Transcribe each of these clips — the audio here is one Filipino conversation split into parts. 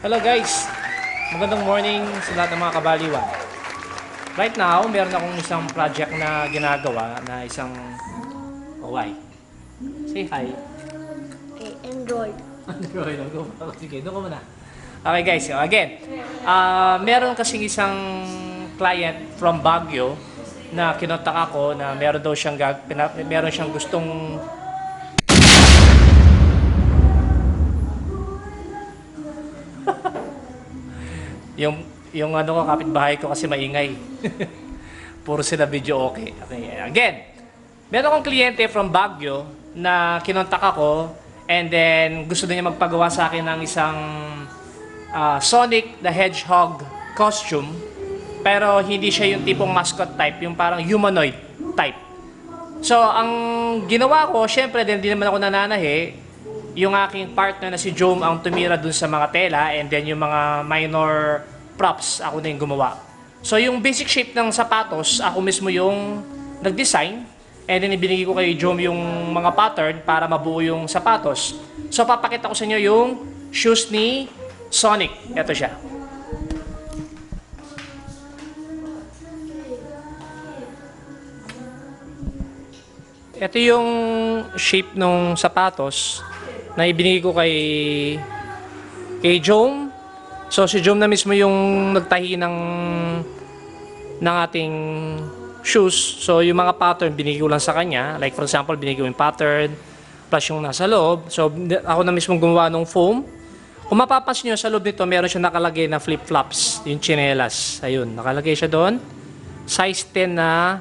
Hello guys! Magandang morning sa lahat ng mga kabaliwan. Right now, meron akong isang project na ginagawa na isang OY. Say hi. Okay, Android. Android. Sige, doon ko muna. Okay guys, so again. Meron kasing isang client from Baguio na kinontak ako na meron daw siyang meron siyang gustong yung ano ko, kapitbahay ko kasi maingay. Puro sila video okay. Okay, again. Meron akong kliyente from Baguio na kinontak ako and then gusto niya magpagawa sa akin ng isang Sonic the Hedgehog costume. Pero hindi siya yung tipong mascot type, yung parang humanoid type. So, ang ginawa ko, syempre din hindi naman ako nananahi, yung aking partner na si Jome ang tumira dun sa mga tela and then yung mga minor props, ako na yung gumawa. So yung basic shape ng sapatos, ako mismo yung nag-design and then ibinigay ko kay Jome yung mga pattern para mabuo yung sapatos. So papakita ko sa inyo yung shoes ni Sonic. Ito siya. Ito yung shape ng sapatos na ibinigay ko kay Jome. So si Jome na mismo yung nagtahi ng ating shoes. So yung mga pattern binigay ko lang sa kanya. Like for example, binigay ko yung pattern plus yung nasa loob. So ako na mismo gumawa ng foam. Kung mapapansin nyo sa loob nito, meron siya nakalagay na flip-flops, yung chinelas. Ayun, nakalagay siya doon. Size 10 na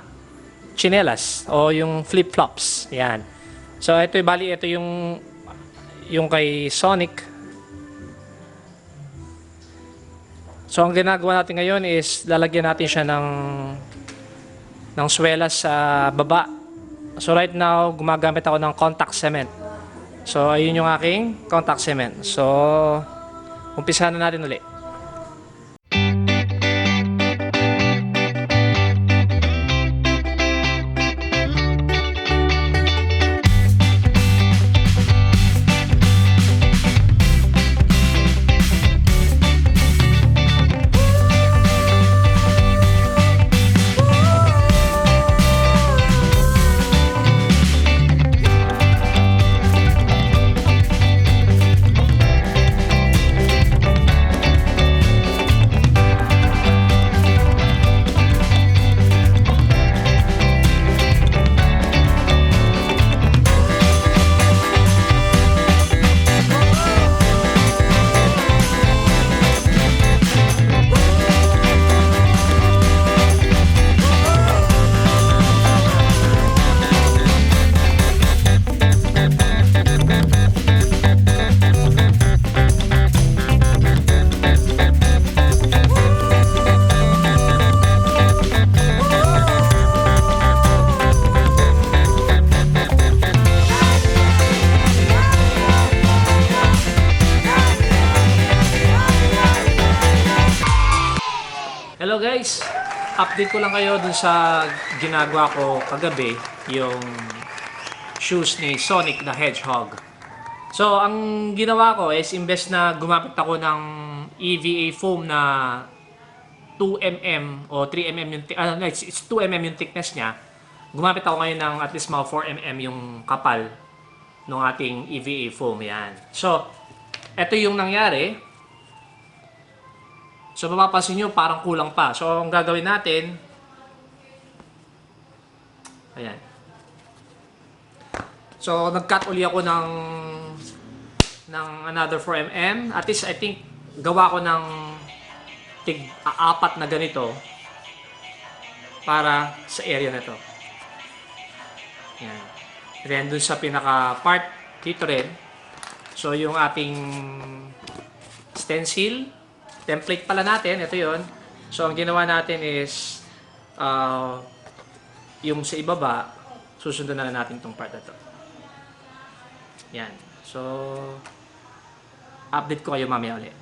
chinelas o yung flip-flops. Yan. So ito yung kay Sonic. So ang ginagawa natin ngayon is lalagyan natin siya ng swelas sa baba. So right now gumagamit ako ng contact cement. So ayun yung aking contact cement. So umpisahan na natin ulit. Hello guys! Update ko lang kayo dun sa ginagawa ko kagabi, yung shoes ni Sonic the Hedgehog. So, ang ginawa ko is imbes na gumamit ako ng EVA foam na 2mm o 3mm yung it's 2mm yung thickness niya. Gumamit ako ngayon ng at least mga 4mm yung kapal ng ating EVA foam. Yan. So, ito yung nangyari. So, mapapansin nyo, parang kulang pa. So, ang gagawin natin, ayan. So, nag-cut uli ako ng another 4mm. At least, I think, gawa ko ng apat na ganito para sa area na to. Ayan. Then, dun sa pinaka-part, dito rin. So, yung ating stencil, template pala natin, ito yon. So, ang ginawa natin is, yung sa ibaba, susundan na natin itong part na to. Yan. So, update ko kayo mamaya ulit.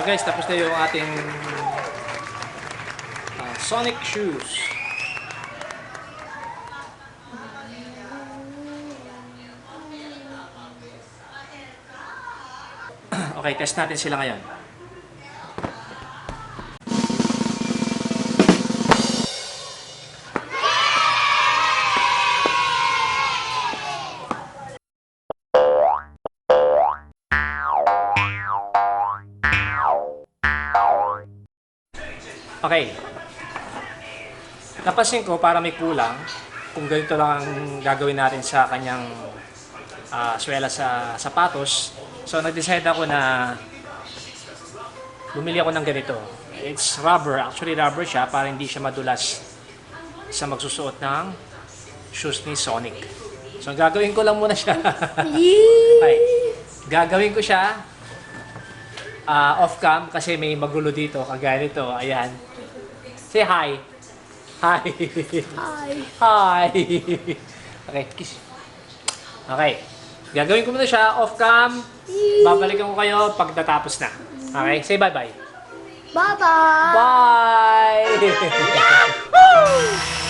guys, tapos na yung ating Sonic shoes. Okay, test natin sila ngayon. Okay. Napansin ko para may kulang kung ganito lang ang gagawin natin sa kanyang swela sa sapatos. So nag-decide ako na bumili ako ng ganito. It's rubber. Actually rubber siya para hindi siya madulas sa magsusuot ng shoes ni Sonic. So gagawin ko lang muna siya. Okay. Gagawin ko siya off-cam kasi may magulo dito. Kagaya nito. Ayan. Say hi. Hi. Hi. Hi. Okay, kiss. Okay. Gagawin ko muna siya off-cam. Babalikan ko kayo pag natapos na. Okay? Say bye-bye. Bye-bye. Bye!